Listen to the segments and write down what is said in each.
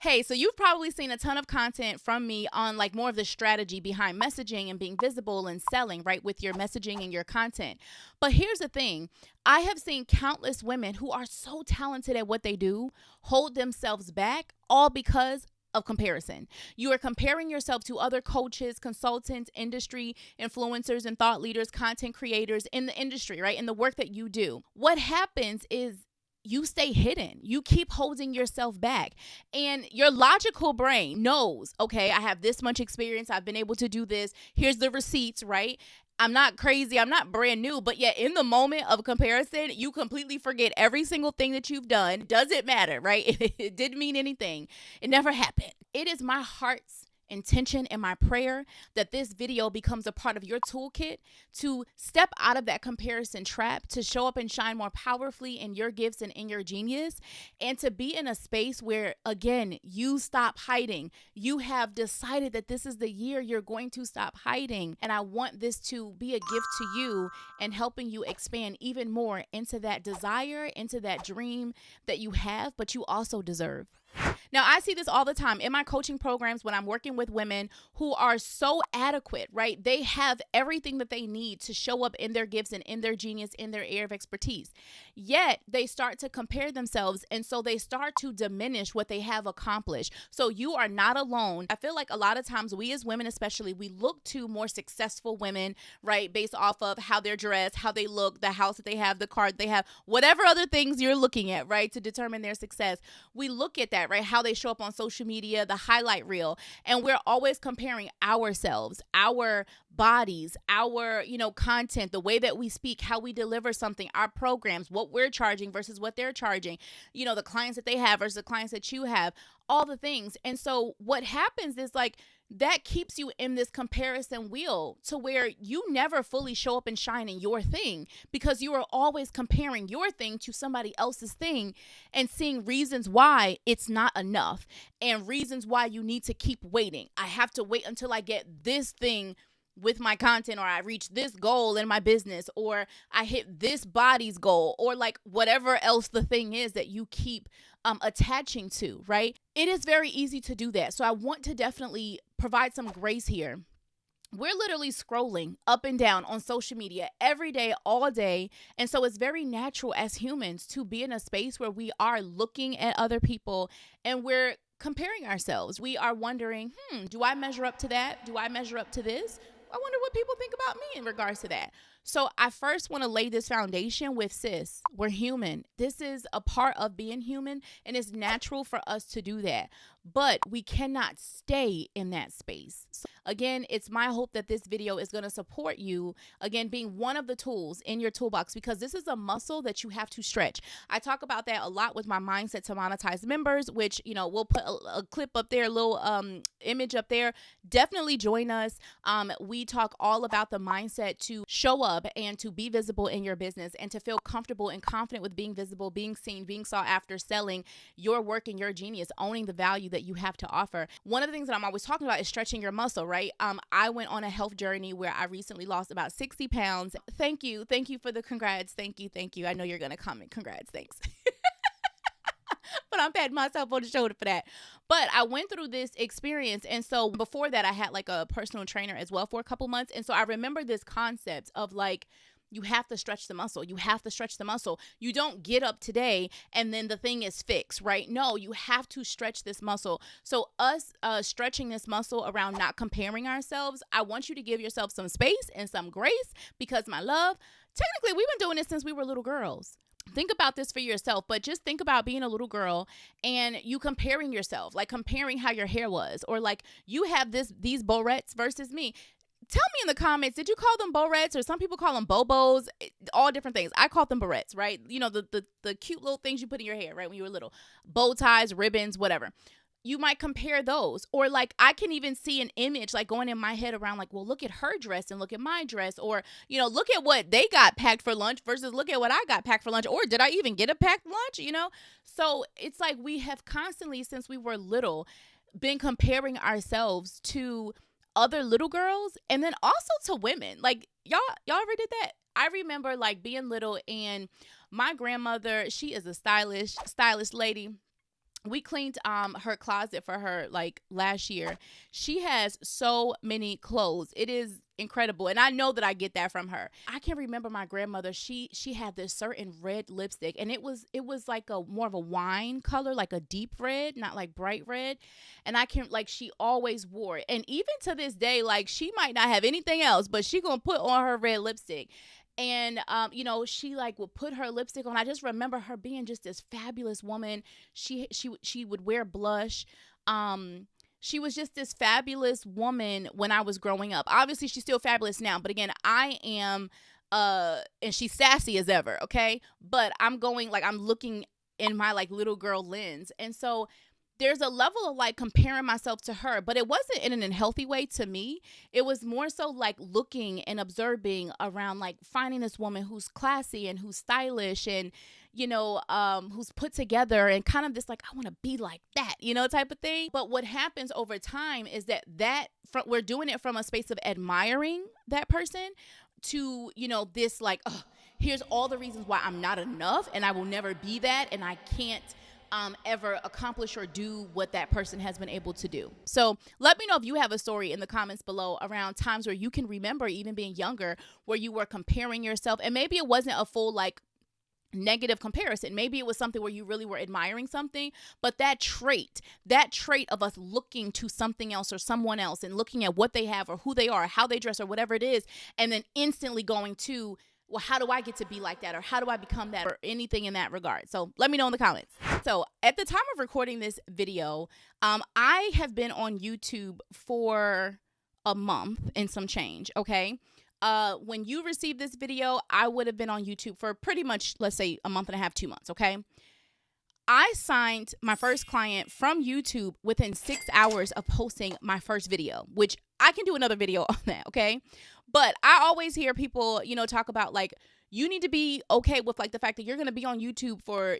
Hey, so you've probably seen a ton of content from me on like more of the strategy behind messaging and being visible and selling, right, with your messaging and your content. But here's the thing. I have seen countless women who are so talented at what they do hold themselves back, all because of comparison. You are comparing yourself to other coaches, consultants, industry influencers, and thought leaders, content creators in the industry, right? In the work that you do. What happens is you stay hidden. You keep holding yourself back. And your logical brain knows, okay, I have this much experience. I've been able to do this. Here's the receipts, right? I'm not crazy. I'm not brand new. But yet in the moment of comparison, you completely forget every single thing that you've done. Doesn't matter, right? It didn't mean anything. It never happened. It is my heart's intention and my prayer that this video becomes a part of your toolkit to step out of that comparison trap, to show up and shine more powerfully in your gifts and in your genius, and to be in a space where, again, you stop hiding. You have decided that this is the year you're going to stop hiding. And I want this to be a gift to you and helping you expand even more into that desire, into that dream that you have, but you also deserve. Now, I see this all the time in my coaching programs when I'm working with women who are so adequate, right? They have everything that they need to show up in their gifts and in their genius, in their area of expertise. Yet they start to compare themselves, and so they start to diminish what they have accomplished. So you are not alone. I feel like a lot of times we as women especially, we look to more successful women, right? Based off of how they're dressed, how they look, the house that they have, the car that they have, whatever other things you're looking at, right? To determine their success. We look at that, right? How they show up on social media, the highlight reel, and we're always comparing ourselves, our bodies, our, content, the way that we speak, how we deliver something, our programs, what we're charging versus what they're charging, the clients that they have versus the clients that you have, all the things. And so what happens is like that keeps you in this comparison wheel to where you never fully show up and shine in your thing because you are always comparing your thing to somebody else's thing and seeing reasons why it's not enough and reasons why you need to keep waiting. I have to wait until I get this thing with my content, or I reach this goal in my business, or I hit this body's goal, or like whatever else the thing is that you keep attaching to, right? It is very easy to do that. So I want to definitely provide some grace here. We're literally scrolling up and down on social media every day, all day. And so it's very natural as humans to be in a space where we are looking at other people and we're comparing ourselves. We are wondering, do I measure up to that? Do I measure up to this? I wonder what people think about me in regards to that. So I first want to lay this foundation with sis. We're human. This is a part of being human, and it's natural for us to do that. But we cannot stay in that space. So again, it's my hope that this video is going to support you, again, being one of the tools in your toolbox, because this is a muscle that you have to stretch. I talk about that a lot with my Mindset to Monetize members, which, we'll put a clip up there, a little image up there. Definitely join us. We talk all about the mindset to show up and to be visible in your business and to feel comfortable and confident with being visible, being seen, being sought after, selling your work and your genius, owning the value that you have to offer. One of the things that I'm always talking about is stretching your muscle, right? I went on a health journey where I recently lost about 60 pounds. Thank you. Thank you for the congrats. Thank you. Thank you. I know you're going to comment. Congrats. Thanks. But I'm patting myself on the shoulder for that. But I went through this experience. And so before that, I had like a personal trainer as well for a couple months. And so I remember this concept of like, you have to stretch the muscle. You have to stretch the muscle. You don't get up today and then the thing is fixed, right? No, you have to stretch this muscle. So us stretching this muscle around not comparing ourselves, I want you to give yourself some space and some grace because, my love, technically we've been doing this since we were little girls. Think about this for yourself, but just think about being a little girl and you comparing yourself, like comparing how your hair was, or like you have these borettes versus me. Tell me in the comments, did you call them borettes, or some people call them bobos? All different things. I call them barrettes, right? The cute little things you put in your hair, right? When you were little, bow ties, ribbons, whatever. You might compare those, or like I can even see an image like going in my head around like, well, look at her dress and look at my dress, or, look at what they got packed for lunch versus look at what I got packed for lunch, or did I even get a packed lunch, So it's like we have constantly, since we were little, been comparing ourselves to other little girls and then also to women. Like y'all ever did that? I remember like being little and my grandmother, she is a stylish lady. we cleaned her closet for her like last year. She has so many clothes. It is incredible. And I know that I get that from her. I can remember my grandmother, she had this certain red lipstick, and it was like a more of a wine color, like a deep red, not like bright red. And I can like she always wore it. And even to this day, like she might not have anything else, but she gonna put on her red lipstick. And she like would put her lipstick on. I just remember her being just this fabulous woman. She would wear blush. She was just this fabulous woman when I was growing up. Obviously she's still fabulous now, but again, I am and she's sassy as ever, okay? But I'm looking in my like little girl lens. And so there's a level of like comparing myself to her, but it wasn't in an unhealthy way to me. It was more so like looking and observing around, like finding this woman who's classy and who's stylish and, who's put together, and kind of this like, I want to be like that, type of thing. But what happens over time is that we're doing it from a space of admiring that person to, this like, oh, here's all the reasons why I'm not enough and I will never be that, and I can't ever accomplish or do what that person has been able to do. So let me know if you have a story in the comments below around times where you can remember, even being younger, where you were comparing yourself, and maybe it wasn't a full like negative comparison. Maybe it was something where you really were admiring something, but that trait of us looking to something else or someone else and looking at what they have or who they are, how they dress or whatever it is, and then instantly going to, well, how do I get to be like that? Or how do I become that? Or anything in that regard. So let me know in the comments. So at the time of recording this video, I have been on YouTube for a month and some change, okay? When you receive this video, I would have been on YouTube for pretty much, let's say, a month and a half, 2 months, okay? I signed my first client from YouTube within 6 hours of posting my first video, which I can do another video on that, okay? But I always hear people, talk about like, you need to be okay with like the fact that you're going to be on YouTube for,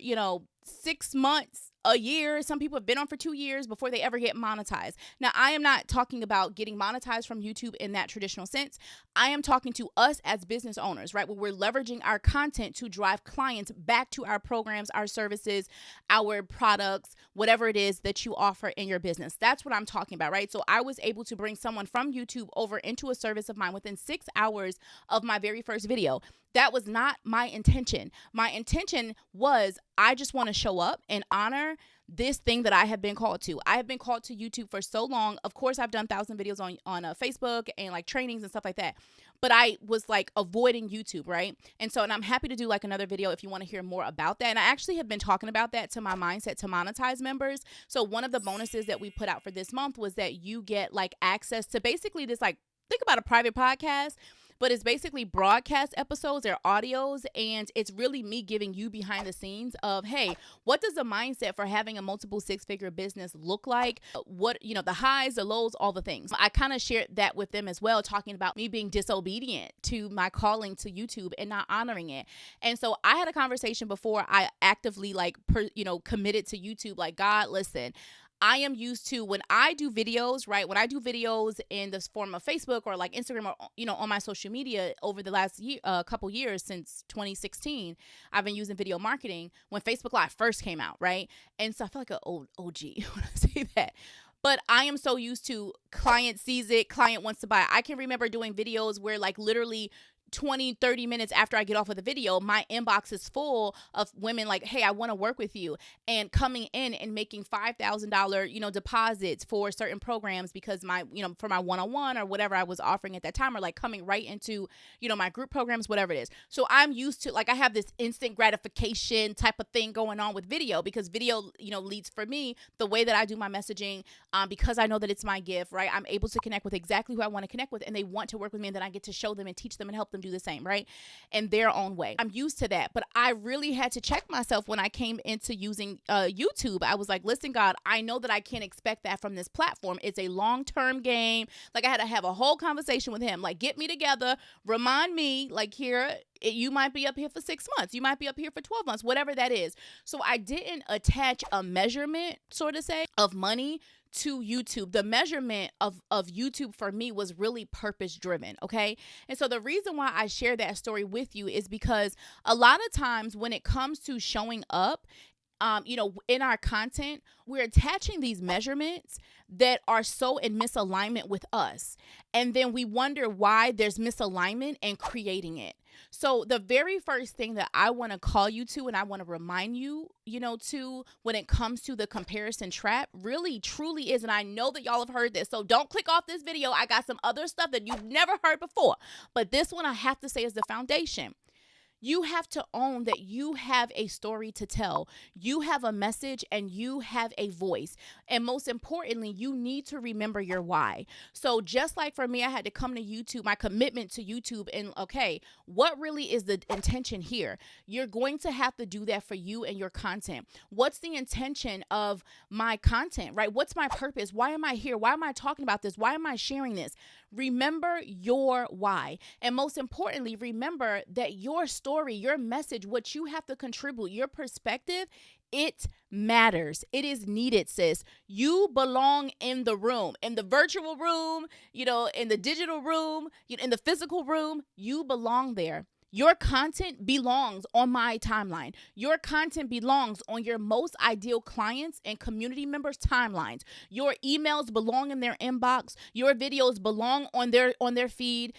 6 months, a year. Some people have been on for 2 years before they ever get monetized. Now, I am not talking about getting monetized from YouTube in that traditional sense. I am talking to us as business owners, right? Where we're leveraging our content to drive clients back to our programs, our services, our products, whatever it is that you offer in your business. That's what I'm talking about, right? So I was able to bring someone from YouTube over into a service of mine within 6 hours of my very first video. That was not my intention. My intention was, I just want to show up and honor this thing that I have been called to. I have been called to YouTube for so long. Of course, I've done 1,000 videos on Facebook and like trainings and stuff like that. But I was like avoiding YouTube, right? And I'm happy to do like another video if you want to hear more about that. And I actually have been talking about that to my Mindset to Monetize members. So one of the bonuses that we put out for this month was that you get like access to basically this, like, think about a private podcast, but it's basically broadcast episodes, they're audios, and it's really me giving you behind the scenes of, hey, what does the mindset for having a multiple six-figure business look like? What, the highs, the lows, all the things. I kind of shared that with them as well, talking about me being disobedient to my calling to YouTube and not honoring it. And so I had a conversation before I actively committed to YouTube, like, God, listen, I am used to, when I do videos, right? When I do videos in the form of Facebook or like Instagram or, on my social media over the last couple years, since 2016, I've been using video marketing when Facebook Live first came out, right? And so I feel like an old OG when I say that. But I am so used to client sees it, client wants to buy. I can remember doing videos where like literally 20-30 minutes after I get off of the video, my inbox is full of women like, hey, I want to work with you, and coming in and making $5,000, deposits for certain programs because for my one-on-one or whatever I was offering at that time, or like coming right into, my group programs, whatever it is. So I'm used to, like, I have this instant gratification type of thing going on with video, because video, leads for me the way that I do my messaging, because I know that it's my gift, right? I'm able to connect with exactly who I want to connect with, and they want to work with me, and then I get to show them and teach them and help them do the same, right? In their own way. I'm used to that, but I really had to check myself when I came into using YouTube. I was like, listen, God, I know that I can't expect that from this platform. It's a long-term game. Like, I had to have a whole conversation with him, like, get me together, remind me, like, you might be up here for 6 months. You might be up here for 12 months, whatever that is. So I didn't attach a measurement, sort of say, of money to YouTube. The measurement of YouTube for me was really purpose driven. Okay. And so the reason why I share that story with you is because a lot of times when it comes to showing up, in our content, we're attaching these measurements that are so in misalignment with us. And then we wonder why there's misalignment and creating it. So the very first thing that I want to call you to, and I want to remind you, to when it comes to the comparison trap, really truly is, and I know that y'all have heard this, so don't click off this video. I got some other stuff that you've never heard before, but this one I have to say is the foundation. You have to own that you have a story to tell. You have a message and you have a voice. And most importantly, you need to remember your why. So just like for me, I had to come to YouTube, my commitment to YouTube, and okay, what really is the intention here? You're going to have to do that for you and your content. What's the intention of my content, right? What's my purpose? Why am I here? Why am I talking about this? Why am I sharing this? Remember your why. And most importantly, remember that your story, your message, what you have to contribute, your perspective, it matters. It is needed, sis. You belong in the room, in the virtual room, in the digital room, in the physical room. You belong there. Your content belongs on my timeline. Your content belongs on your most ideal clients and community members' timelines. Your emails belong in their inbox. Your videos belong on their feed,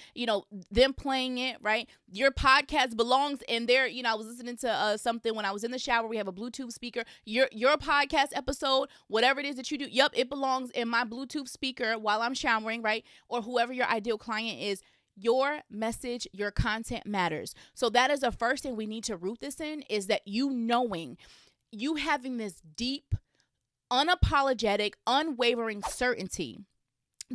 them playing it, right? Your podcast belongs in their, I was listening to something when I was in the shower. We have a Bluetooth speaker. Your podcast episode, whatever it is that you do, yep, it belongs in my Bluetooth speaker while I'm showering, right? Or whoever your ideal client is. Your message, your content matters. So that is the first thing we need to root this in, is that you having this deep, unapologetic, unwavering certainty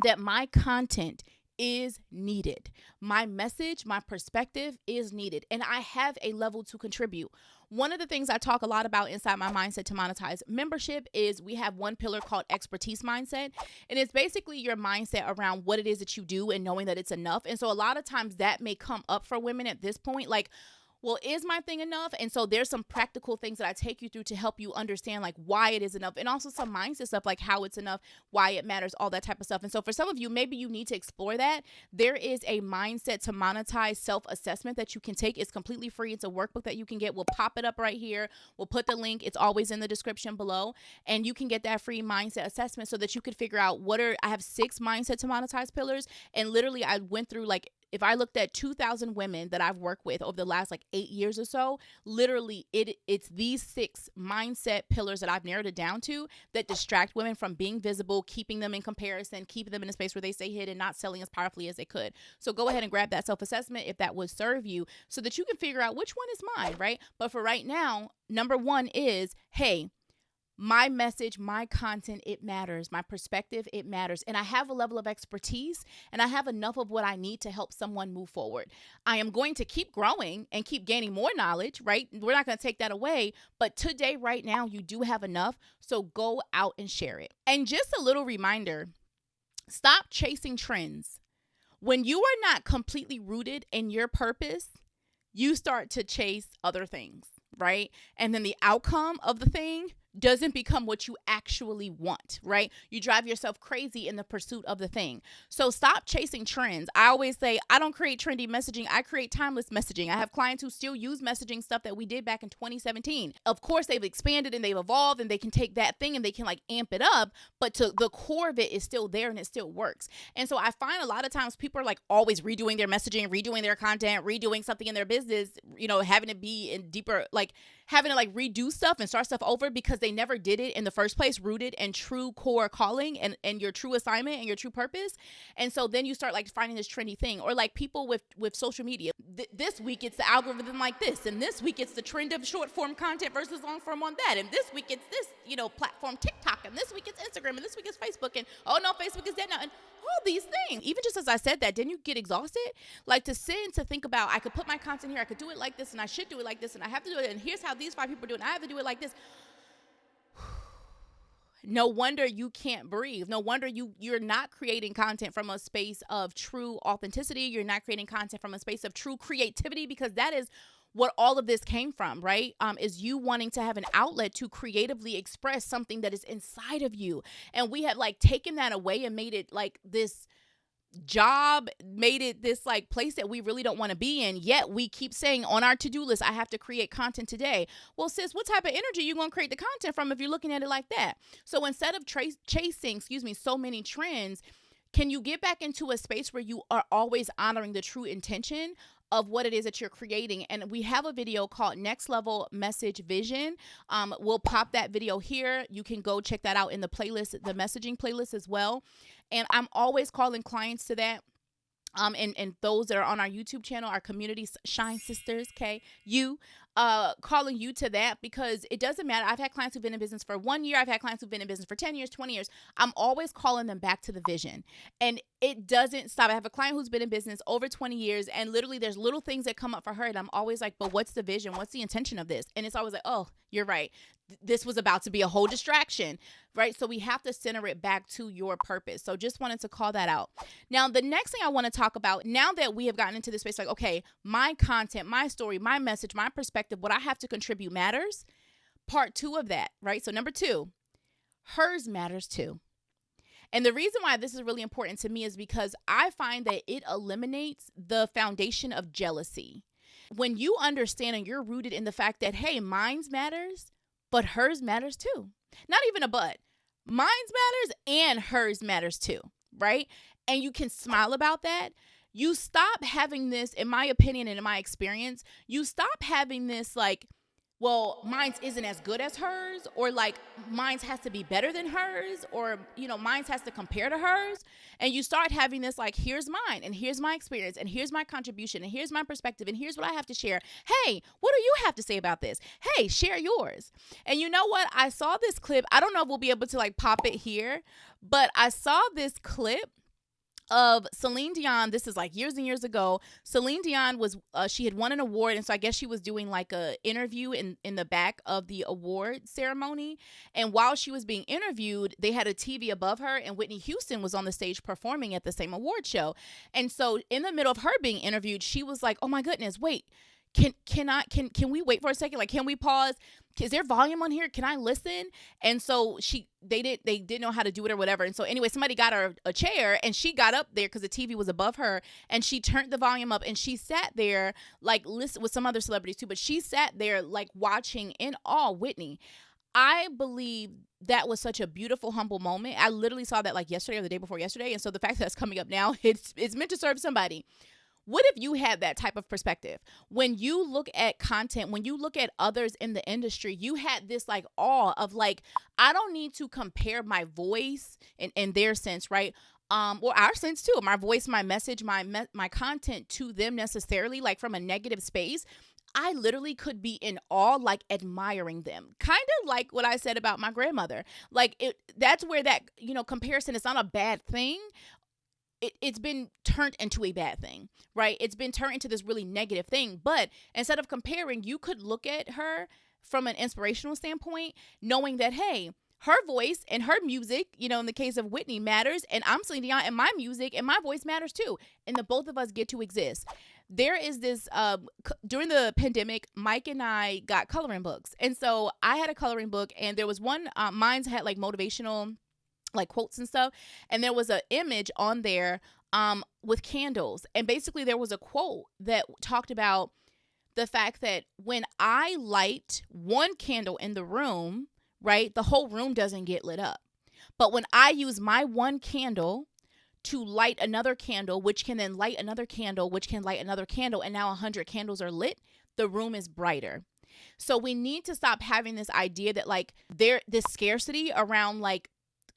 that my content is needed. My message, my perspective is needed, and I have a level to contribute. One of the things I talk a lot about inside my Mindset to Monetize membership is we have one pillar called expertise mindset. And it's basically your mindset around what it is that you do and knowing that it's enough. And so a lot of times that may come up for women at this point, like, well, is my thing enough? And so there's some practical things that I take you through to help you understand like why it is enough, and also some mindset stuff like how it's enough, why it matters, all that type of stuff. And so for some of you, maybe you need to explore that. There is a Mindset to Monetize self-assessment that you can take. It's completely free. It's a workbook that you can get. We'll pop it up right here. We'll put the link. It's always in the description below. And you can get that free mindset assessment so that you could figure out I have 6 Mindset to Monetize pillars. And literally I went through if I looked at 2,000 women that I've worked with over the last 8 years or so, literally it's these 6 mindset pillars that I've narrowed it down to that distract women from being visible, keeping them in comparison, keeping them in a space where they stay hidden, not selling as powerfully as they could. So go ahead and grab that self-assessment if that would serve you so that you can figure out which one is mine, right? But for right now, number 1 is, hey, my message, my content, it matters. My perspective, it matters. And I have a level of expertise and I have enough of what I need to help someone move forward. I am going to keep growing and keep gaining more knowledge, right? We're not going to take that away. But today, right now, you do have enough. So go out and share it. And just a little reminder, stop chasing trends. When you are not completely rooted in your purpose, you start to chase other things, right? And then the outcome of the thing doesn't become what you actually want, right? You drive yourself crazy in the pursuit of the thing. So stop chasing trends. I always say, I don't create trendy messaging. I create timeless messaging. I have clients who still use messaging stuff that we did back in 2017. Of course, they've expanded and they've evolved and they can take that thing and they can amp it up, but to the core of it is still there and it still works. And so I find a lot of times people are always redoing their messaging, redoing their content, redoing something in their business, having to be in deeper, having to redo stuff and start stuff over because they never did it in the first place, rooted in true core calling and your true assignment and your true purpose. And so then you start finding this trendy thing, or people with social media. This week it's the algorithm like this, and this week it's the trend of short form content versus long form on that, and this week it's this platform TikTok, and this week it's Instagram, and this week it's Facebook, and oh no, Facebook is dead now, and all these things. Even just as I said that, didn't you get exhausted? To sit and to think about, I could put my content here, I could do it like this, and I should do it like this, and I have to do it, and here's how these 5 people do it, and I have to do it like this. No wonder you can't breathe. No wonder you're not creating content from a space of true authenticity. You're not creating content from a space of true creativity, because that is what all of this came from, right? Is you wanting to have an outlet to creatively express something that is inside of you. And we have taken that away and made it this job made it this like place that we really don't want to be in, yet we keep saying on our to-do list, I have to create content today. Well, sis, what type of energy you going to create the content from if you're looking at it like that? So instead of chasing so many trends, can you get back into a space where you are always honoring the true intention of what it is that you're creating? And we have a video called Next Level Message Vision. We'll pop that video here. You can go check that out in the playlist, the messaging playlist as well. And I'm always calling clients to that. And those that are on our YouTube channel, our community Shine Sisters, okay, calling you to that, because it doesn't matter. I've had clients who've been in business for 1 year. I've had clients who've been in business for 10 years, 20 years. I'm always calling them back to the vision, and it doesn't stop. I have a client who's been in business over 20 years, and literally there's little things that come up for her, and I'm always like, but what's the vision? What's the intention of this? And it's always like, oh, you're right. This was about to be a whole distraction, right? So we have to center it back to your purpose. So just wanted to call that out. Now, the next thing I want to talk about, now that we have gotten into this space, like, okay, my content, my story, my message, my perspective, what I have to contribute matters. Part 2 of that, right? So number 2, hers matters too. And the reason why this is really important to me is because I find that it eliminates the foundation of jealousy. When you understand and you're rooted in the fact that, hey, mine's matters, but hers matters too. Not even a but. Mine's matters and hers matters too, right? And you can smile about that. You stop having this, in my opinion and in my experience, you stop having this like, well, mine's isn't as good as hers, or like mine's has to be better than hers, or, mine's has to compare to hers. And you start having this like, here's mine, and here's my experience, and here's my contribution, and here's my perspective, and here's what I have to share. Hey, what do you have to say about this? Hey, share yours. And you know what? I saw this clip. I don't know if we'll be able to like pop it here, but I saw this clip of Celine Dion. This is like years and years ago. Celine Dion was, she had won an award. And so I guess she was doing like a interview in the back of the award ceremony. And while she was being interviewed, they had a TV above her, and Whitney Houston was on the stage performing at the same award show. And so in the middle of her being interviewed, she was like, oh my goodness, wait, can we wait for a second? Like, can we pause? Is there volume on here? Can I listen? And so they didn't know how to do it or whatever. And so anyway, somebody got her a chair, and she got up there because the TV was above her, and she turned the volume up, and she sat there like listen with some other celebrities too, but she sat there like watching in awe Whitney. I believe that was such a beautiful, humble moment. I literally saw that like yesterday or the day before yesterday. And so the fact that it's coming up now, it's meant to serve somebody. What if you had that type of perspective? When you look at content, when you look at others in the industry, you had this like awe of like, I don't need to compare my voice in their sense, right? Or our sense too, my voice, my message, my content to them necessarily, like from a negative space. I literally could be in awe, like admiring them. Kind of like what I said about my grandmother. Like that's where that, comparison is not a bad thing. It's been turned into a bad thing, right? It's been turned into this really negative thing. But instead of comparing, you could look at her from an inspirational standpoint, knowing that, hey, her voice and her music, in the case of Whitney, matters. And I'm Celine Dion, and my music and my voice matters too. And the both of us get to exist. There is this, during the pandemic, Mike and I got coloring books. And so I had a coloring book, and there was one, mine's had like motivational like quotes and stuff. And there was an image on there with candles. And basically there was a quote that talked about the fact that when I light one candle in the room, right, the whole room doesn't get lit up. But when I use my one candle to light another candle, which can then light another candle, which can light another candle, and now 100 candles are lit, the room is brighter. So we need to stop having this idea that like this scarcity around like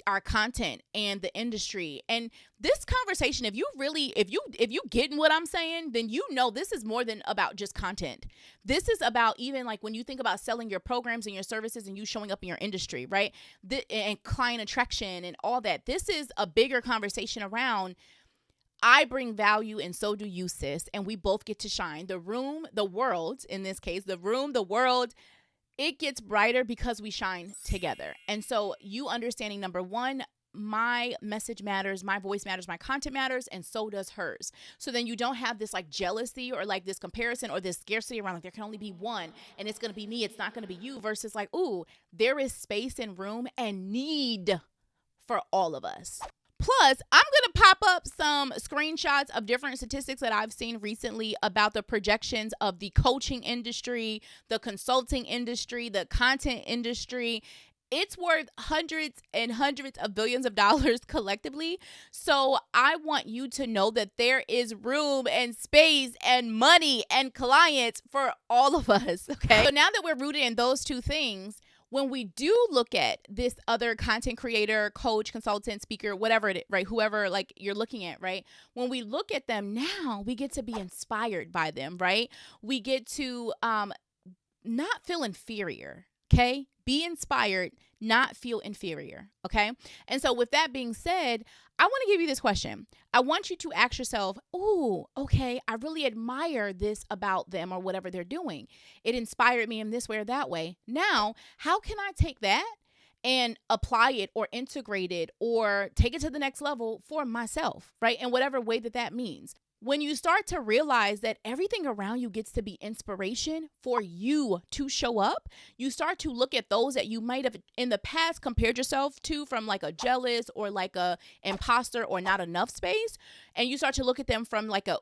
our content and the industry. And this conversation, if you getting what I'm saying, then this is more than about just content. This is about even like when you think about selling your programs and your services and you showing up in your industry, right? And client attraction and all that. This is a bigger conversation around, I bring value and so do you, sis. And we both get to shine. The room, the world, in this case, the room, the world, it gets brighter because we shine together. And so you understanding, number one, my message matters, my voice matters, my content matters, and so does hers. So then you don't have this like jealousy or like this comparison or this scarcity around like there can only be one and it's going to be me, it's not going to be you, versus like, ooh, there is space and room and need for all of us. Plus, I'm going to pop up some screenshots of different statistics that I've seen recently about the projections of the coaching industry, the consulting industry, the content industry. It's worth hundreds and hundreds of billions of dollars collectively. So I want you to know that there is room and space and money and clients for all of us. Okay. So now that we're rooted in those two things, when we do look at this other content creator, coach, consultant, speaker, whatever it is, right? Whoever like you're looking at, right? When we look at them now, we get to be inspired by them, right? We get to not feel inferior. Okay. Be inspired, not feel inferior. Okay. And so with that being said, I want to give you this question. I want you to ask yourself, oh, okay, I really admire this about them or whatever they're doing. It inspired me in this way or that way. Now, how can I take that and apply it or integrate it or take it to the next level for myself, right? In whatever way that means. When you start to realize that everything around you gets to be inspiration for you to show up, you start to look at those that you might have in the past compared yourself to from like a jealous or like a imposter or not enough space. And you start to look at them from like a,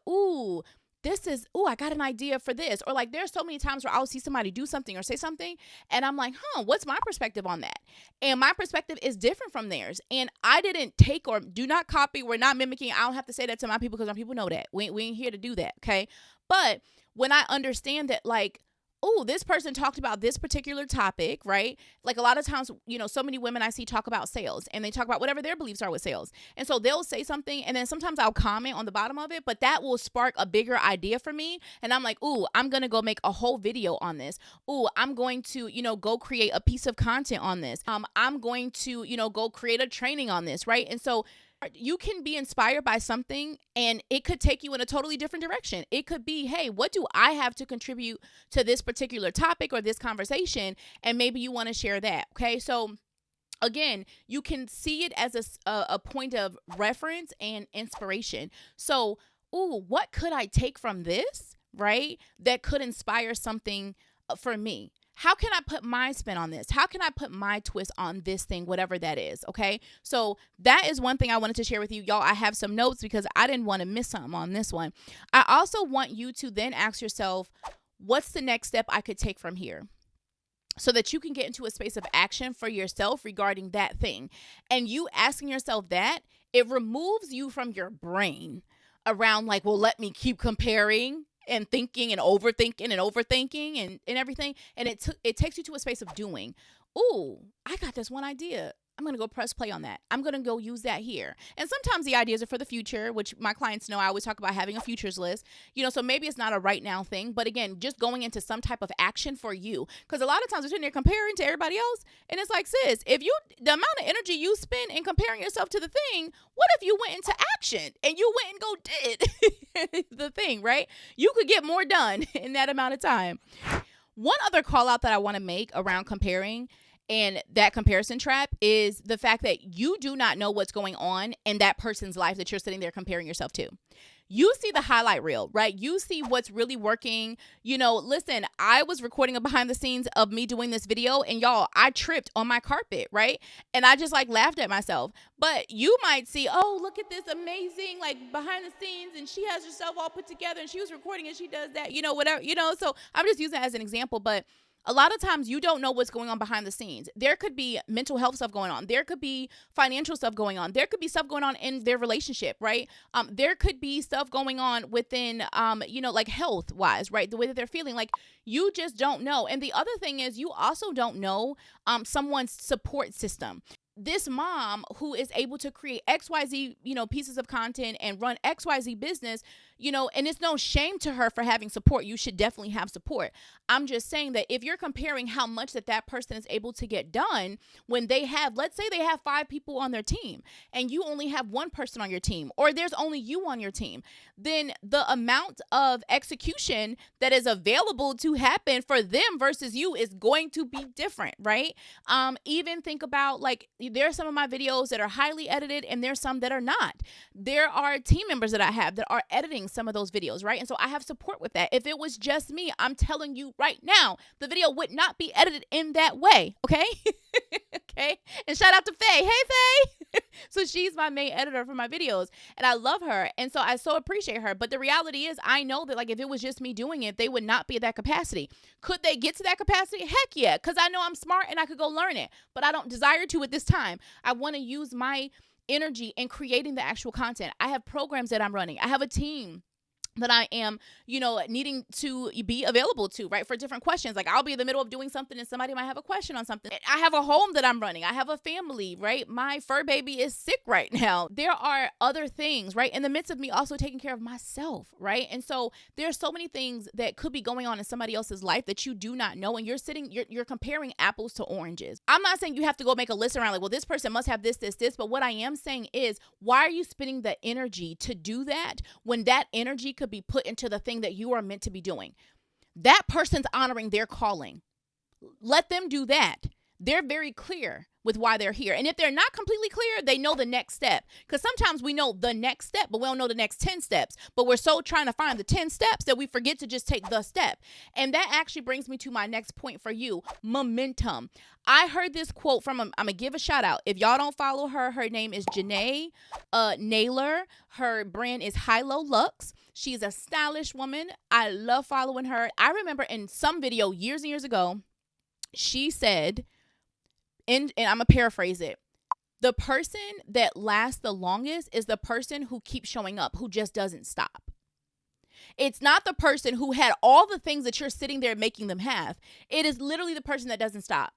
I got an idea for this. Or like there's so many times where I'll see somebody do something or say something and I'm like, what's my perspective on that? And my perspective is different from theirs. And I didn't take or do not copy. We're not mimicking. I don't have to say that to my people because my people know that. We ain't here to do that. Okay. But when I understand that like, this person talked about this particular topic, right? Like a lot of times, so many women I see talk about sales and they talk about whatever their beliefs are with sales. And so they'll say something and then sometimes I'll comment on the bottom of it, but that will spark a bigger idea for me. And I'm like, I'm going to go make a whole video on this. I'm going to, go create a piece of content on this. I'm going to, go create a training on this, right? And so you can be inspired by something and it could take you in a totally different direction. It could be, hey, what do I have to contribute to this particular topic or this conversation? And maybe you want to share that. Okay. So again, you can see it as a point of reference and inspiration. So, what could I take from this, right? That could inspire something for me. How can I put my spin on this? How can I put my twist on this thing, whatever that is? Okay. So that is one thing I wanted to share with you. Y'all, I have some notes because I didn't want to miss something on this one. I also want you to then ask yourself, what's the next step I could take from here? So that you can get into a space of action for yourself regarding that thing. And you asking yourself that, it removes you from your brain around like, well, let me keep comparing and thinking and overthinking and everything. And it takes you to a space of doing. I got this one idea. I'm going to go press play on that. I'm going to go use that here. And sometimes the ideas are for the future, which my clients know I always talk about having a futures list, so maybe it's not a right now thing, but again, just going into some type of action for you. Because a lot of times we're sitting there comparing to everybody else. And it's like, sis, the amount of energy you spend in comparing yourself to the thing, what if you went into action and you went and go did the thing, right? You could get more done in that amount of time. One other call out that I want to make around comparing and that comparison trap is the fact that you do not know what's going on in that person's life that you're sitting there comparing yourself to. You see the highlight reel, right? You see what's really working. Listen, I was recording a behind the scenes of me doing this video and y'all, I tripped on my carpet, right? And I just like laughed at myself. But you might see, look at this amazing like behind the scenes and she has herself all put together and she was recording and she does that, whatever, so I'm just using that as an example. But a lot of times you don't know what's going on behind the scenes. There could be mental health stuff going on. There could be financial stuff going on. There could be stuff going on in their relationship, right? There could be stuff going on within, like health wise, right? The way that they're feeling, like you just don't know. And the other thing is you also don't know someone's support system. This mom who is able to create XYZ, pieces of content and run XYZ business, and it's no shame to her for having support. You should definitely have support. I'm just saying that if you're comparing how much that person is able to get done when they have, let's say they have 5 people on their team and you only have 1 person on your team, or there's only you on your team, then the amount of execution that is available to happen for them versus you is going to be different, right? Even think about like, There are some of my videos that are highly edited and there's some that are not. There are team members that I have that are editing some of those videos, right? And so I have support with that. If it was just me, I'm telling you right now, the video would not be edited in that way, okay? Okay? And shout out to Faye. Hey, Faye. So she's my main editor for my videos and I love her. And so I so appreciate her. But the reality is I know that like if it was just me doing it, they would not be at that capacity. Could they get to that capacity? Heck yeah. Because I know I'm smart and I could go learn it. But I don't desire to at this time. I want to use my energy in creating the actual content. I have programs that I'm running. I have a team that I am, needing to be available to, right, for different questions. Like I'll be in the middle of doing something and somebody might have a question on something. I have a home that I'm running. I have a family, right? My fur baby is sick right now. There are other things, right, in the midst of me also taking care of myself, right? And so there's so many things that could be going on in somebody else's life that you do not know. And you're comparing apples to oranges. I'm not saying you have to go make a list around like, well, this person must have this. But what I am saying is, why are you spending the energy to do that when that energy could be put into the thing that you are meant to be doing? That person's honoring their calling. Let them do that. They're very clear with why they're here. And if they're not completely clear, they know the next step. Because sometimes we know the next step, but we don't know the next 10 steps. But we're so trying to find the 10 steps that we forget to just take the step. And that actually brings me to my next point for you, momentum. I heard this quote from, I'm going to give a shout out. If y'all don't follow her, her name is Janae Naylor. Her brand is Hilo Lux. She's a stylish woman. I love following her. I remember in some video years and years ago, she said, and I'm going to paraphrase it, the person that lasts the longest is the person who keeps showing up, who just doesn't stop. It's not the person who had all the things that you're sitting there making them have. It is literally the person that doesn't stop.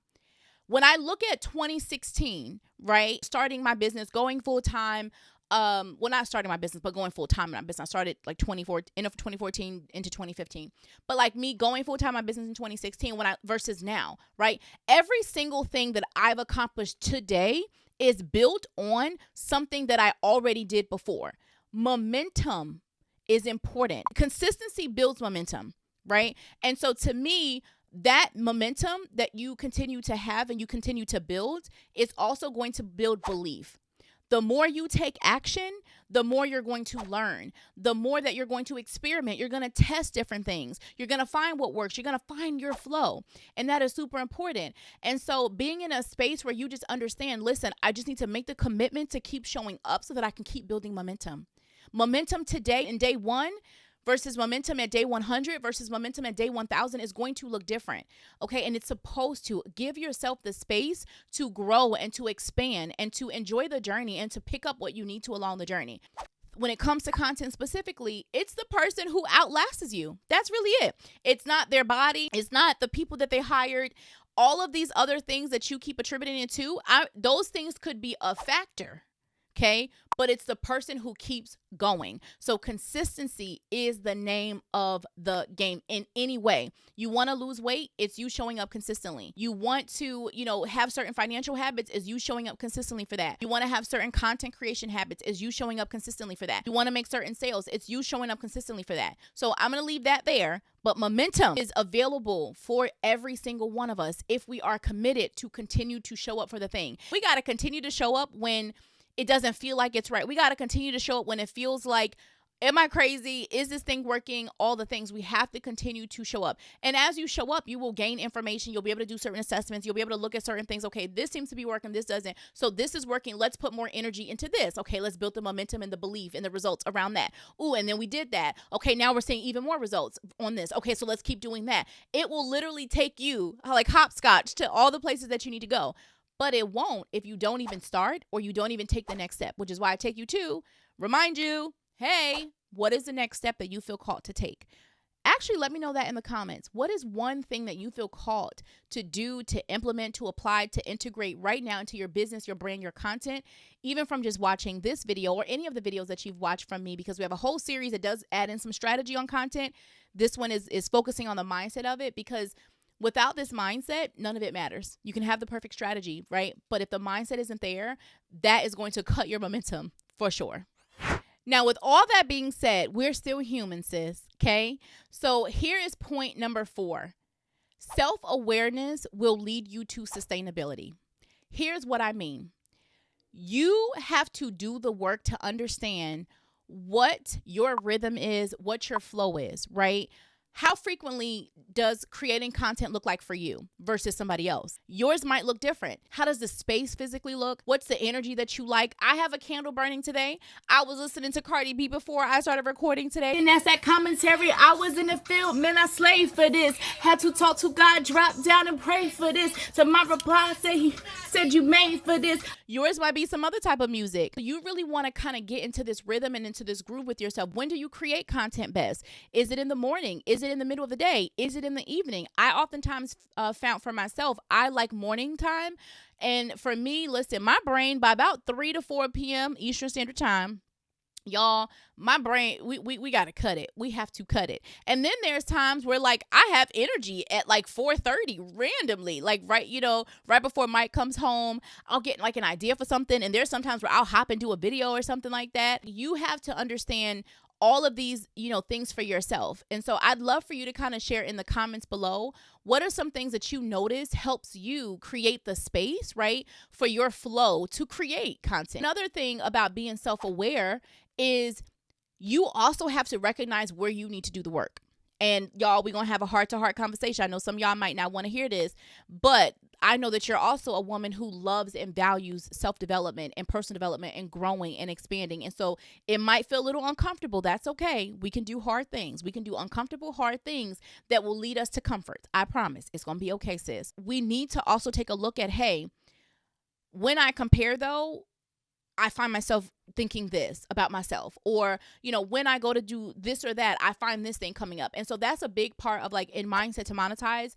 When I look at 2016, right, starting my business, going full time, not starting my business, but going full time in my business. I started like end of 2014 into 2015. But like me going full time in my business in 2016 versus now, right? Every single thing that I've accomplished today is built on something that I already did before. Momentum is important. Consistency builds momentum, right? And so to me, that momentum that you continue to have and you continue to build is also going to build belief. The more you take action, the more you're going to learn. The more that you're going to experiment, you're going to test different things. You're going to find what works. You're going to find your flow. And that is super important. And so being in a space where you just understand, listen, I just need to make the commitment to keep showing up so that I can keep building momentum. Momentum today in day 1 versus momentum at day 100 versus momentum at day 1000 is going to look different. Okay. And it's supposed to give yourself the space to grow and to expand and to enjoy the journey and to pick up what you need to along the journey. When it comes to content specifically, it's the person who outlasts you. That's really it. It's not their body. It's not the people that they hired. All of these other things that you keep attributing it to, those things could be a factor. Okay, but it's the person who keeps going. So consistency is the name of the game in any way. You want to lose weight, it's you showing up consistently. You want to, have certain financial habits, is you showing up consistently for that. You want to have certain content creation habits, is you showing up consistently for that. You want to make certain sales, it's you showing up consistently for that. So I'm going to leave that there, but momentum is available for every single one of us if we are committed to continue to show up for the thing. We got to continue to show up when it doesn't feel like it's right. We got to continue to show up when it feels like, am I crazy? Is this thing working? All the things. We have to continue to show up. And as you show up, you will gain information. You'll be able to do certain assessments. You'll be able to look at certain things. Okay, this seems to be working. This doesn't. So this is working. Let's put more energy into this. Okay, let's build the momentum and the belief and the results around that. Ooh, and then we did that. Okay, now we're seeing even more results on this. Okay, so let's keep doing that. It will literally take you like hopscotch to all the places that you need to go. But it won't if you don't even start or you don't even take the next step, which is why I take you to remind you, hey, what is the next step that you feel called to take? Actually, let me know that in the comments. What is one thing that you feel called to do, to implement, to apply, to integrate right now into your business, your brand, your content, even from just watching this video or any of the videos that you've watched from me, because we have a whole series that does add in some strategy on content. This one is focusing on the mindset of it, because without this mindset, none of it matters. You can have the perfect strategy, right? But if the mindset isn't there, that is going to cut your momentum for sure. Now, with all that being said, we're still human, sis, okay? So here is point number 4. Self-awareness will lead you to sustainability. Here's what I mean. You have to do the work to understand what your rhythm is, what your flow is, right? How frequently does creating content look like for you versus somebody else? Yours might look different. How does the space physically look? What's the energy that you like? I have a candle burning today. I was listening to Cardi B before I started recording today. And that's that commentary. I was in the field, man, I slaved for this. Had to talk to God, drop down and pray for this. To my reply, he said you made for this. Yours might be some other type of music. You really want to kind of get into this rhythm and into this groove with yourself. When do you create content best? Is it in the morning? Is it in the middle of the day? Is it in the evening? I oftentimes found for myself, I like morning time. And for me, listen, my brain by about 3 to 4 p.m. Eastern Standard Time, y'all, my brain, we got to cut it. We have to cut it. And then there's times where like I have energy at like 4:30 randomly, like right before Mike comes home, I'll get like an idea for something. And there's sometimes where I'll hop and do a video or something like that. You have to understand all of these, things for yourself. And so I'd love for you to kind of share in the comments below, what are some things that you notice helps you create the space, right, for your flow to create content. Another thing about being self-aware is you also have to recognize where you need to do the work. And y'all, we're going to have a heart-to-heart conversation. I know some of y'all might not want to hear this, but I know that you're also a woman who loves and values self-development and personal development and growing and expanding. And so it might feel a little uncomfortable. That's okay. We can do hard things. We can do uncomfortable, hard things that will lead us to comfort. I promise. It's going to be okay, sis. We need to also take a look at, hey, when I compare though, I find myself thinking this about myself, or, when I go to do this or that, I find this thing coming up. And so that's a big part of like in Mindset to Monetize,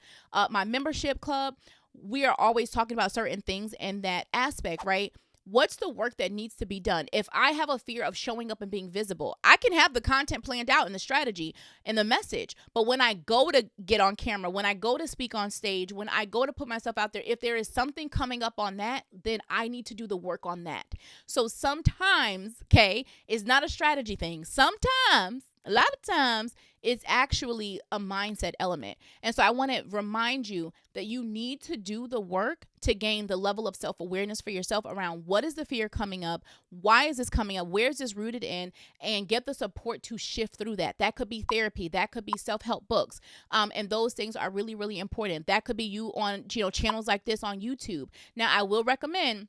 my membership club. We are always talking about certain things in that aspect, right? What's the work that needs to be done? If I have a fear of showing up and being visible, I can have the content planned out and the strategy and the message. But when I go to get on camera, when I go to speak on stage, when I go to put myself out there, if there is something coming up on that, then I need to do the work on that. So sometimes, it's not a strategy thing. Sometimes, a lot of times, it's actually a mindset element. And so I want to remind you that you need to do the work to gain the level of self-awareness for yourself around what is the fear coming up? Why is this coming up? Where is this rooted in? And get the support to shift through that. That could be therapy. That could be self-help books. And those things are really, really important. That could be you on, channels like this on YouTube. Now, I will recommend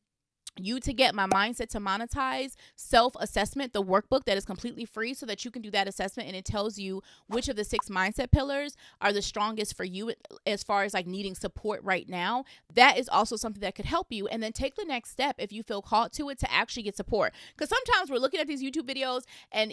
you to get my Mindset to Monetize self-assessment, the workbook that is completely free, so that you can do that assessment and it tells you which of the 6 mindset pillars are the strongest for you as far as like needing support right now. That is also something that could help you. And then take the next step if you feel called to it to actually get support. Because sometimes we're looking at these YouTube videos and,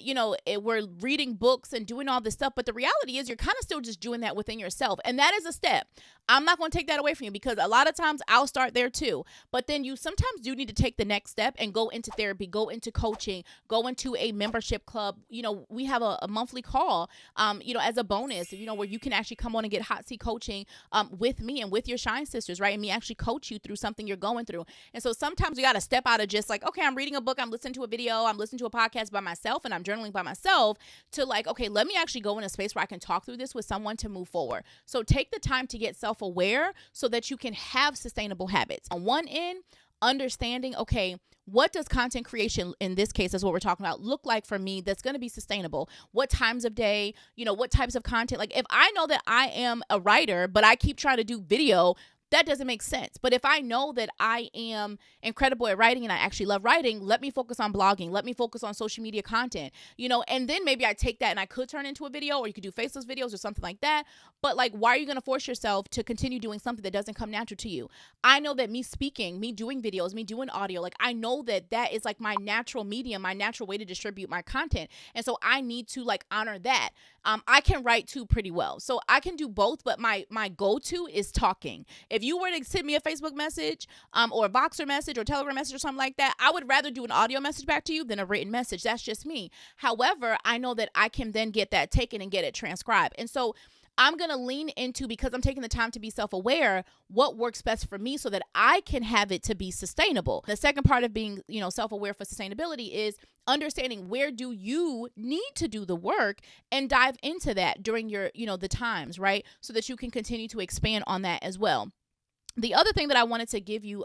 we're reading books and doing all this stuff. But the reality is you're kind of still just doing that within yourself. And that is a step. I'm not going to take that away from you, because a lot of times I'll start there too. But then you sometimes do need to take the next step and go into therapy, go into coaching, go into a membership club. We have a monthly call, as a bonus, where you can actually come on and get hot seat coaching with me and with your Shine Sisters, right? And me actually coach you through something you're going through. And so sometimes we got to step out of just like, okay, I'm reading a book, I'm listening to a video, I'm listening to a podcast by myself, and I'm journaling by myself, to like, okay, let me actually go in a space where I can talk through this with someone to move forward. So take the time to get self-aware so that you can have sustainable habits. On one end, understanding, okay, what does content creation, in this case, is what we're talking about, look like for me that's going to be sustainable? What times of day, what types of content? Like if I know that I am a writer, but I keep trying to do video, that doesn't make sense. But if I know that I am incredible at writing and I actually love writing, let me focus on blogging. Let me focus on social media content, and then maybe I take that and I could turn into a video, or you could do faceless videos or something like that. But like, why are you going to force yourself to continue doing something that doesn't come natural to you? I know that me speaking, me doing videos, me doing audio, like I know that that is like my natural medium, my natural way to distribute my content. And so I need to like honor that. I can write too pretty well. So I can do both, but my go-to is talking. If you were to send me a Facebook message or a Voxer message or Telegram message or something like that, I would rather do an audio message back to you than a written message. That's just me. However, I know that I can then get that taken and get it transcribed. And so I'm going to lean into, because I'm taking the time to be self-aware, what works best for me so that I can have it to be sustainable. The second part of being, self-aware for sustainability is understanding where do you need to do the work and dive into that during your, the times, right? So that you can continue to expand on that as well. The other thing that I wanted to give you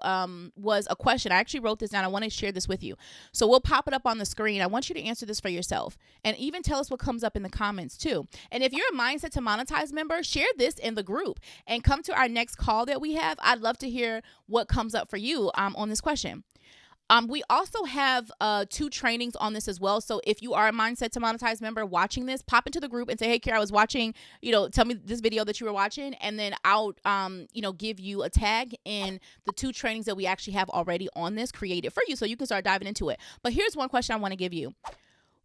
was a question. I actually wrote this down. I want to share this with you. So we'll pop it up on the screen. I want you to answer this for yourself and even tell us what comes up in the comments too. And if you're a Mindset to Monetize member, share this in the group and come to our next call that we have. I'd love to hear what comes up for you on this question. We also have 2 trainings on this as well. So if you are a Mindset to Monetize member watching this, pop into the group and say, hey, Kara, I was watching, tell me this video that you were watching. And then I'll, give you a tag in the 2 trainings that we actually have already on this created for you so you can start diving into it. But here's one question I want to give you.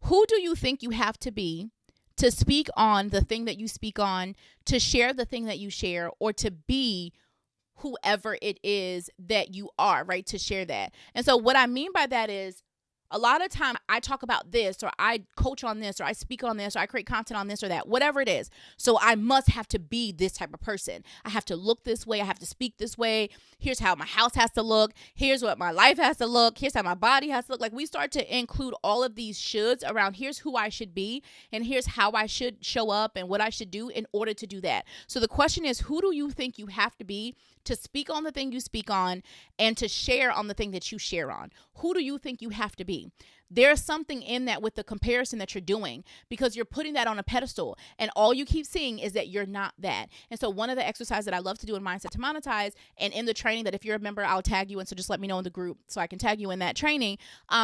Who do you think you have to be to speak on the thing that you speak on, to share the thing that you share, or to be whoever it is that you are, right? To share that. And so what I mean by that is a lot of time I talk about this, or I coach on this, or I speak on this, or I create content on this or that, whatever it is. So I must have to be this type of person. I have to look this way. I have to speak this way. Here's how my house has to look. Here's what my life has to look. Here's how my body has to look. Like, we start to include all of these shoulds around here's who I should be and here's how I should show up and what I should do in order to do that. So the question is, who do you think you have to be to speak on the thing you speak on and to share on the thing that you share on? Who do you think you have to be? There's something in that with the comparison that you're doing, because you're putting that on a pedestal and all you keep seeing is that you're not that. And so one of the exercises that I love to do in Mindset to Monetize and in the training that if you're a member, I'll tag you. And so just let me know in the group so I can tag you in that training,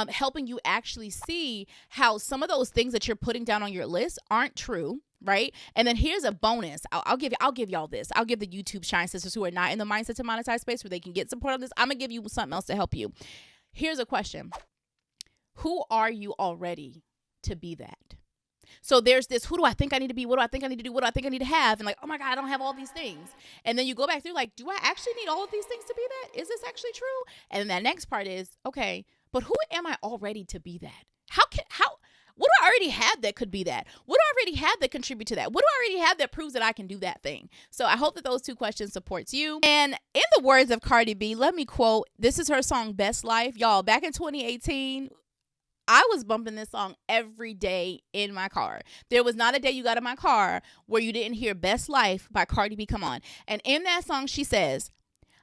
helping you actually see how some of those things that you're putting down on your list aren't true. Right. And then here's a bonus. I'll give y'all this. I'll give the YouTube Shine Sisters who are not in the Mindset to Monetize space where they can get support on this. I'm going to give you something else to help you. Here's a question. Who are you already to be that? So there's this, who do I think I need to be? What do I think I need to do? What do I think I need to have? And like, oh my God, I don't have all these things. And then you go back through like, do I actually need all of these things to be that? Is this actually true? And then that next part is, okay, but who am I already to be that? What do I already have that could be that? What do I already have that contribute to that? What do I already have that proves that I can do that thing? So I hope that those 2 questions supports you. And in the words of Cardi B, let me quote, this is her song, Best Life. Y'all, back in 2018, I was bumping this song every day in my car. There was not a day you got in my car where you didn't hear Best Life by Cardi B come on. And in that song, she says,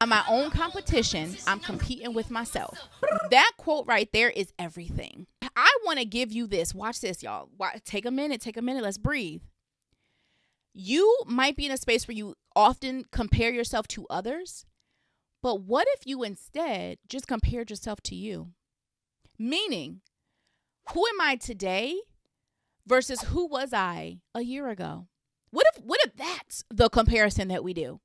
I'm my own competition. I'm competing with myself. That quote right there is everything. I want to give you this. Watch this, y'all. Take a minute. Let's breathe. You might be in a space where you often compare yourself to others, but what if you instead just compared yourself to you? Meaning, who am I today versus who was I a year ago? What if that's the comparison that we do?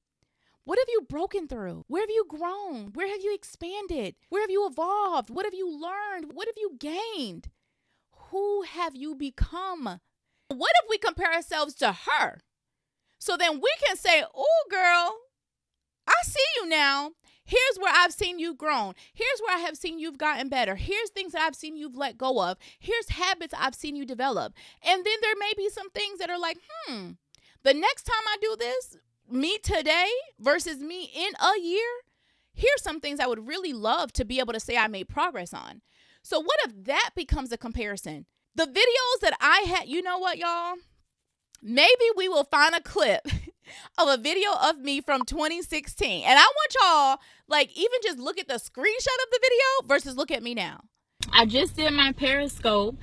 What have you broken through? Where have you grown? Where have you expanded? Where have you evolved? What have you learned? What have you gained? Who have you become? What if we compare ourselves to her? So then we can say, oh, girl, I see you now. Here's where I've seen you grown. Here's where I have seen you've gotten better. Here's things that I've seen you've let go of. Here's habits I've seen you develop. And then there may be some things that are like, the next time I do this, me today versus me in a year, here's some things I would really love to be able to say I made progress on. So what if that becomes a comparison? The videos that I had, you know what, y'all? Maybe we will find a clip of a video of me from 2016. And I want y'all, like, even just look at the screenshot of the video versus look at me now. I just did my Periscope.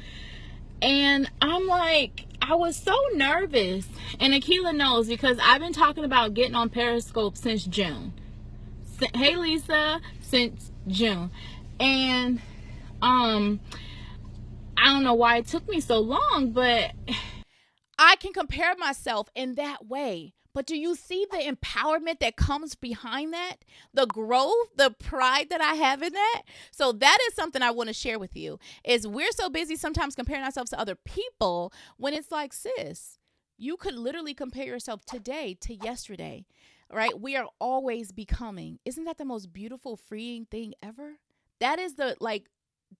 And I'm like, I was so nervous. And Akila knows because I've been talking about getting on Periscope since June. Hey, Lisa, since June. And I don't know why it took me so long, but I can compare myself in that way. But do you see the empowerment that comes behind that? The growth, the pride that I have in that? So that is something I want to share with you, is we're so busy sometimes comparing ourselves to other people when it's like, sis, you could literally compare yourself today to yesterday, right? We are always becoming. Isn't that the most beautiful, freeing thing ever? That is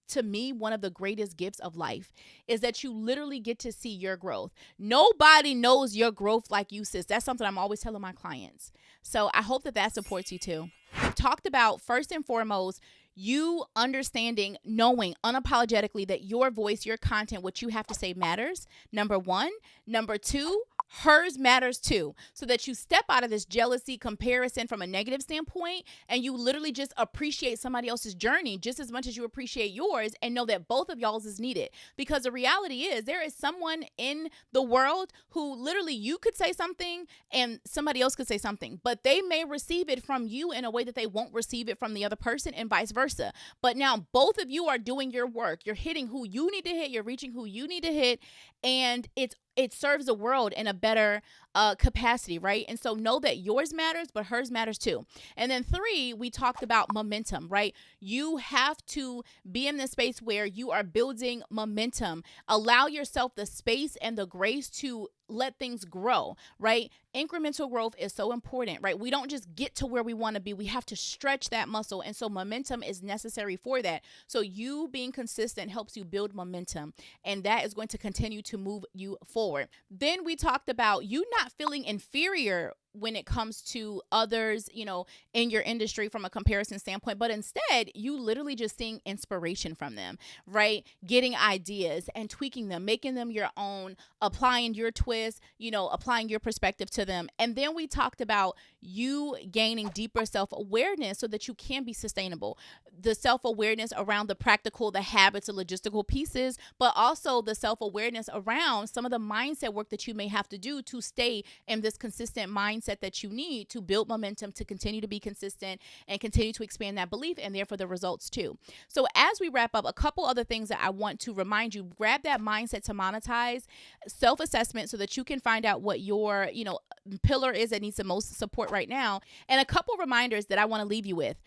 to me, one of the greatest gifts of life is that you literally get to see your growth. Nobody knows your growth like you, sis. That's something I'm always telling my clients. So I hope that supports you too. We've talked about, first and foremost, you understanding, knowing unapologetically that your voice, your content, what you have to say matters. Number 1. Number 2, hers matters too, so that you step out of this jealousy comparison from a negative standpoint, and you literally just appreciate somebody else's journey just as much as you appreciate yours, and know that both of y'all's is needed. Because the reality is, there is someone in the world who literally, you could say something and somebody else could say something, but they may receive it from you in a way that they won't receive it from the other person, and vice versa. But now both of you are doing your work. You're hitting who you need to hit, you're reaching who you need to hit, and it serves the world in a better capacity, right? And so know that yours matters, but hers matters too. And then 3, we talked about momentum, right? You have to be in this space where you are building momentum. Allow yourself the space and the grace to let things grow, right? Incremental growth is so important, right? We don't just get to where we want to be. We have to stretch that muscle. And so momentum is necessary for that. So you being consistent helps you build momentum, and that is going to continue to move you forward. Then we talked about you not feeling inferior when it comes to others, in your industry from a comparison standpoint, but instead you literally just seeing inspiration from them, right? Getting ideas and tweaking them, making them your own, applying your twist, applying your perspective to them. And then we talked about you gaining deeper self-awareness so that you can be sustainable. The self-awareness around the practical, the habits, the logistical pieces, but also the self-awareness around some of the mindset work that you may have to do to stay in this consistent mindset that you need to build momentum, to continue to be consistent and continue to expand that belief, and therefore the results too. So as we wrap up, a couple other things that I want to remind you: grab that mindset to monetize, self-assessment so that you can find out what your, pillar is that needs the most support right now, and a couple reminders that I want to leave you with.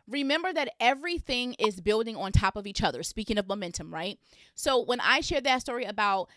Remember that everything is building on top of each other. Speaking of momentum, right? So when I shared that story about,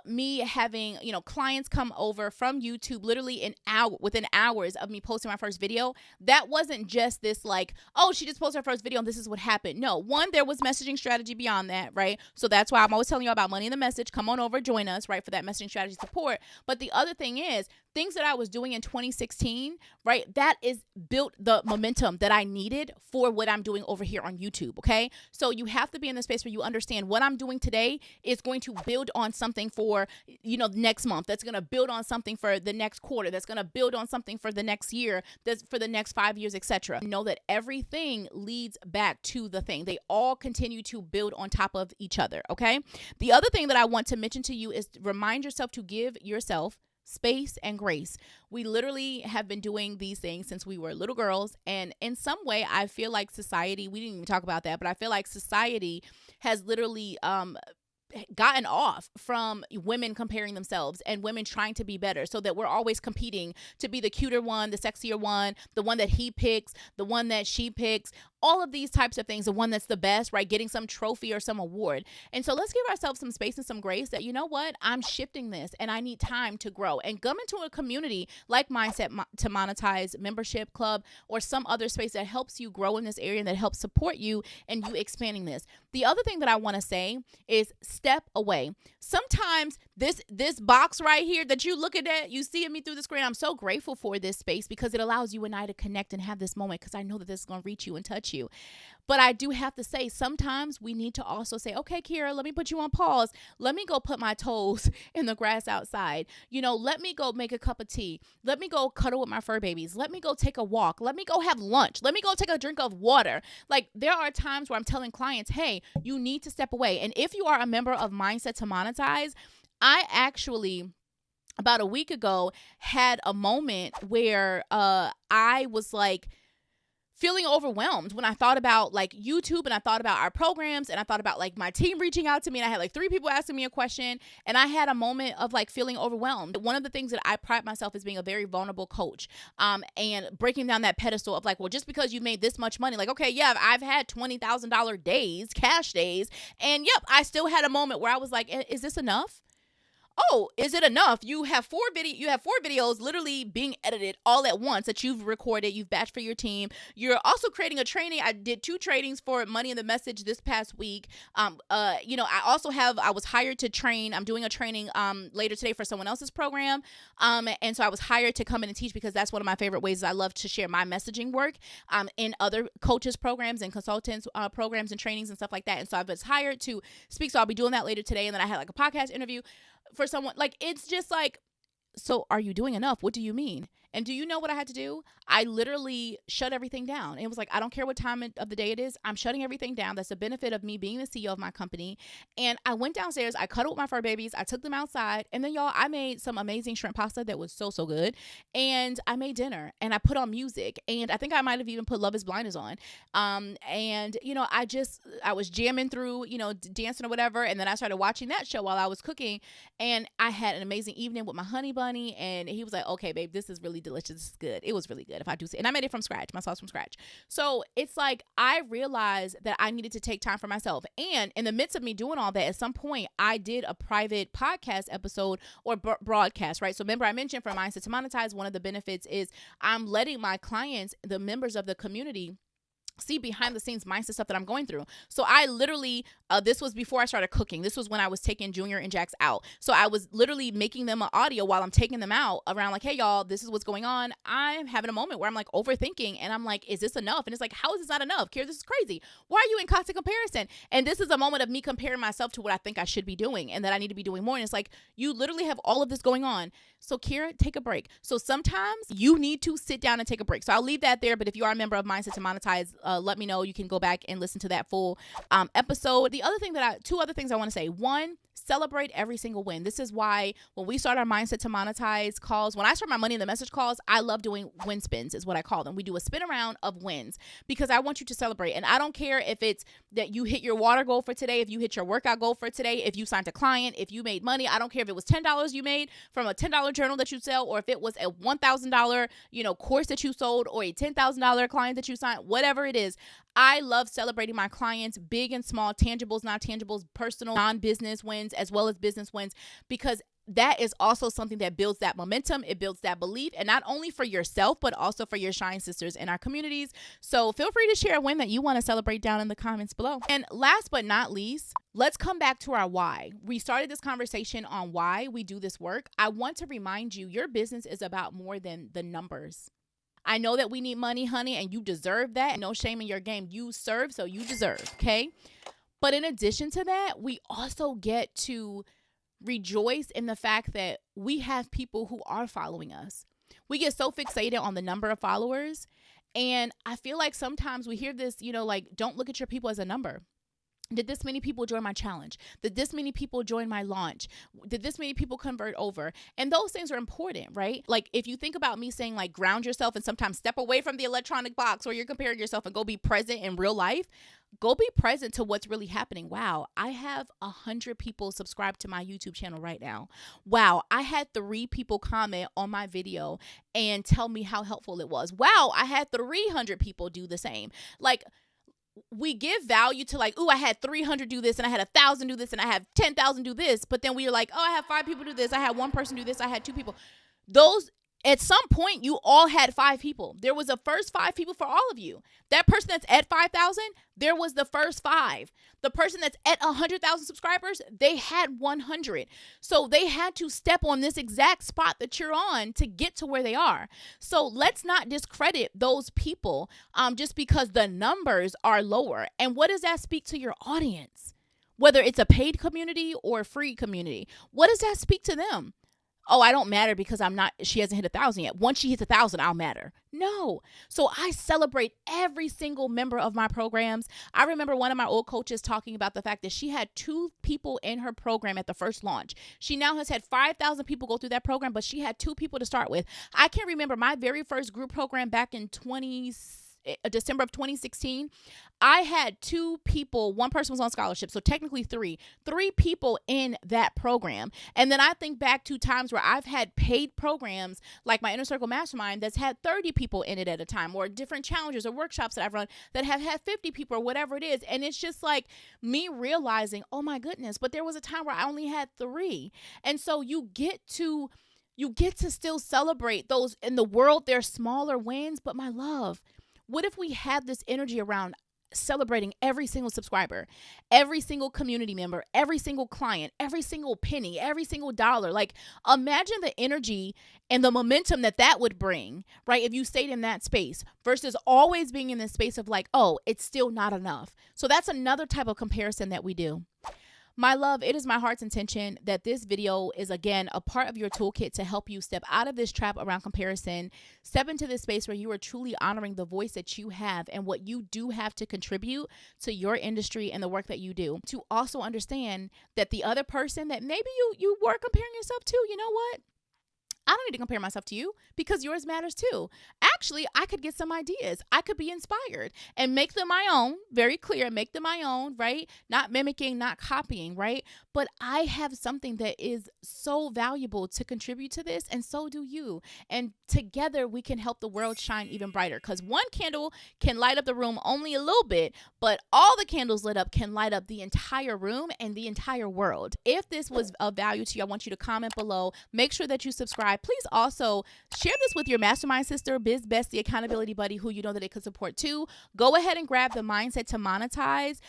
me having, clients come over from YouTube literally within hours of me posting my first video, that wasn't just this like, oh, she just posted her first video and this is what happened. No, one, there was messaging strategy beyond that, right? So that's why I'm always telling you about Money in the Message. Come on over, join us, right, for that messaging strategy support. But the other thing is, things that I was doing in 2016, right, that is built the momentum that I needed for what I'm doing over here on YouTube, okay? So you have to be in the space where you understand what I'm doing today is going to build on something for, next month. That's going to build on something for the next quarter. That's going to build on something for the next year. That's for the next 5 years, etc. Know that everything leads back to the thing. They all continue to build on top of each other, okay? The other thing that I want to mention to you is remind yourself to give yourself space and grace. We literally have been doing these things since we were little girls. And in some way, I feel like society, we didn't even talk about that, but I feel like society has literally gotten off from women comparing themselves and women trying to be better, so that we're always competing to be the cuter one, the sexier one, the one that he picks, the one that she picks, all of these types of things, the one that's the best, right? Getting some trophy or some award. And so let's give ourselves some space and some grace that, I'm shifting this and I need time to grow, and come into a community like Mindset to Monetize membership club or some other space that helps you grow in this area and that helps support you and you expanding this. The other thing that I want to say is step away. Sometimes this box right here that you looking at, you see me through the screen, I'm so grateful for this space because it allows you and I to connect and have this moment, because I know that this is going to reach you and touch you. But I do have to say, sometimes we need to also say, okay, Kira, let me put you on pause. Let me go put my toes in the grass outside. Let me go make a cup of tea. Let me go cuddle with my fur babies. Let me go take a walk. Let me go have lunch. Let me go take a drink of water. Like, there are times where I'm telling clients, hey, you need to step away. And if you are a member of Mindset to Monetize, I actually, about a week ago, had a moment where I was like, feeling overwhelmed when I thought about like YouTube, and I thought about our programs, and I thought about like my team reaching out to me, and I had like 3 people asking me a question, and I had a moment of like feeling overwhelmed. One of the things that I pride myself as being a very vulnerable coach, and breaking down that pedestal of like, well, just because you made this much money, like, okay, yeah, I've had $20,000 days, cash days, and yep, I still had a moment where I was like, is this enough? Oh, is it enough? You have 4 videos literally being edited all at once that you've recorded, you've batched for your team. You're also creating a training. I did 2 trainings for Money in the Message this past week. I was hired to train. I'm doing a training later today for someone else's program. And so I was hired to come in and teach, because that's one of my favorite ways. I love to share my messaging work in other coaches programs and consultants programs and trainings and stuff like that. And so I was hired to speak. So I'll be doing that later today. And then I had like a podcast interview for someone. Like, it's just like, So are you doing enough? What do you mean? And do you know what I had to do? I literally shut everything down. It was like, I don't care what time of the day it is. I'm shutting everything down. That's the benefit of me being the CEO of my company. And I went downstairs. I cuddled with my fur babies. I took them outside. And then, y'all, I made some amazing shrimp pasta that was so, so good. And I made dinner. And I put on music. And I think I might have even put Love is Blind is on. And, you know, I was jamming through, you know, dancing or whatever. And then I started watching that show while I was cooking. And I had an amazing evening with my honey bunny. And he was like, okay, babe, this is really delicious. This is good. It was really good, if I do say. And I made it from scratch, my sauce from scratch. So it's like I realized that I needed to take time for myself. And in the midst of me doing all that, at some point, I did a private podcast episode or broadcast, right? So remember, I mentioned for Mindset to Monetize, one of the benefits is I'm letting my clients, the members of the community, see behind the scenes mindset stuff that I'm going through. So I literally, this was before I started cooking. This was when I was taking Junior and Jax out. So I was literally making them an audio while I'm taking them out around like, hey y'all, this is what's going on. I'm having a moment where I'm like overthinking and I'm like, is this enough? And it's like, how is this not enough? Kira, this is crazy. Why are you in constant comparison? And this is a moment of me comparing myself to what I think I should be doing and that I need to be doing more. And it's like, you literally have all of this going on. So Kira, take a break. So sometimes you need to sit down and take a break. So I'll leave that there. But if you are a member of Mindset to Monetize, let me know. You can go back and listen to that full episode. Two other things I want to say. One, celebrate every single win. This is why when we start our Mindset to Monetize calls, when I start my Money in the Message calls, I love doing win spins is what I call them. We do a spin around of wins because I want you to celebrate. And I don't care if it's that you hit your water goal for today, if you hit your workout goal for today, if you signed a client, if you made money. I don't care if it was $10 you made from a $10 journal that you sell, or if it was a $1,000, course that you sold, or a $10,000 client that you signed, whatever it is. I love celebrating my clients, big and small, tangibles, non-tangibles, personal, non-business wins, as well as business wins, because that is also something that builds that momentum. It builds that belief, and not only for yourself, but also for your Shine Sisters in our communities. So feel free to share a win that you want to celebrate down in the comments below. And last but not least, let's come back to our why. We started this conversation on why we do this work. I want to remind you, your business is about more than the numbers. I know that we need money, honey, and you deserve that. No shame in your game. You serve, so you deserve, okay? But in addition to that, we also get to rejoice in the fact that we have people who are following us. We get so fixated on the number of followers, and I feel like sometimes we hear this, like, don't look at your people as a number. Did this many people join my challenge? Did this many people join my launch? Did this many people convert over? And those things are important, right? Like if you think about me saying like ground yourself and sometimes step away from the electronic box where you're comparing yourself and go be present in real life, go be present to what's really happening. Wow, I have 100 people subscribed to my YouTube channel right now. Wow, I had 3 people comment on my video and tell me how helpful it was. Wow, I had 300 people do the same. Like, we give value to like, I had 300 do this and I had 1,000 do this and I have 10,000 do this. But then we're like, I have 5 people do this. I had 1 person do this. I had 2 people. Those, at some point, you all had 5 people. There was a first 5 people for all of you. That person that's at 5,000, there was the first 5. The person that's at 100,000 subscribers, they had 100. So they had to step on this exact spot that you're on to get to where they are. So let's not discredit those people just because the numbers are lower. And what does that speak to your audience? Whether it's a paid community or a free community, what does that speak to them? I don't matter because she hasn't hit 1,000 yet. Once she hits 1,000, I'll matter. No. So I celebrate every single member of my programs. I remember one of my old coaches talking about the fact that she had 2 people in her program at the first launch. She now has had 5,000 people go through that program, but she had 2 people to start with. I can remember my very first group program back in December of 2016, I had 2 people, 1 person was on scholarship, so technically 3 people in that program. And then I think back to times where I've had paid programs like my Inner Circle Mastermind that's had 30 people in it at a time, or different challenges or workshops that I've run that have had 50 people or whatever it is. And it's just like me realizing, oh my goodness, but there was a time where I only had 3. And so you get to still celebrate those. In the world, they're smaller wins, but my love, what if we had this energy around celebrating every single subscriber, every single community member, every single client, every single penny, every single dollar? Like, imagine the energy and the momentum that would bring, right? If you stayed in that space versus always being in this space of like, it's still not enough. So that's another type of comparison that we do. My love, it is my heart's intention that this video is again a part of your toolkit to help you step out of this trap around comparison, step into this space where you are truly honoring the voice that you have and what you do have to contribute to your industry and the work that you do. To also understand that the other person that maybe you were comparing yourself to, you know what? I don't need to compare myself to you because yours matters too. Actually, I could get some ideas. I could be inspired and make them my own, very clear, make them my own, right? Not mimicking, not copying, right? But I have something that is so valuable to contribute to this, and so do you. And together we can help the world shine even brighter, because one candle can light up the room only a little bit, but all the candles lit up can light up the entire room and the entire world. If this was of value to you, I want you to comment below. Make sure that you subscribe. Please also share this with your mastermind sister, biz bestie, accountability buddy, who you know that it could support too. Go ahead and grab the Mindset to Monetize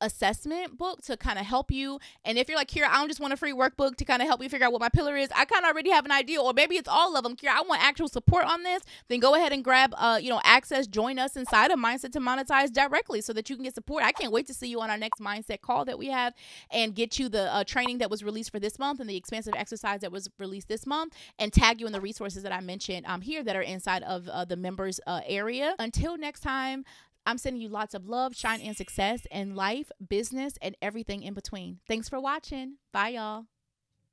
assessment book to kind of help you. And if you're like, Kira, I don't just want a free workbook to kind of help me figure out what my pillar is, I kind of already have an idea, or maybe it's all of them. Kira, I want actual support on this. Then go ahead and grab access, join us inside of Mindset to Monetize directly so that you can get support. I can't wait to see you on our next mindset call that we have, and get you the training that was released for this month and the expansive exercise that was released this month, and tag you in the resources that I mentioned here that are inside of the members area. Until next time, I'm sending you lots of love, shine, and success in life, business, and everything in between. Thanks for watching. Bye, y'all.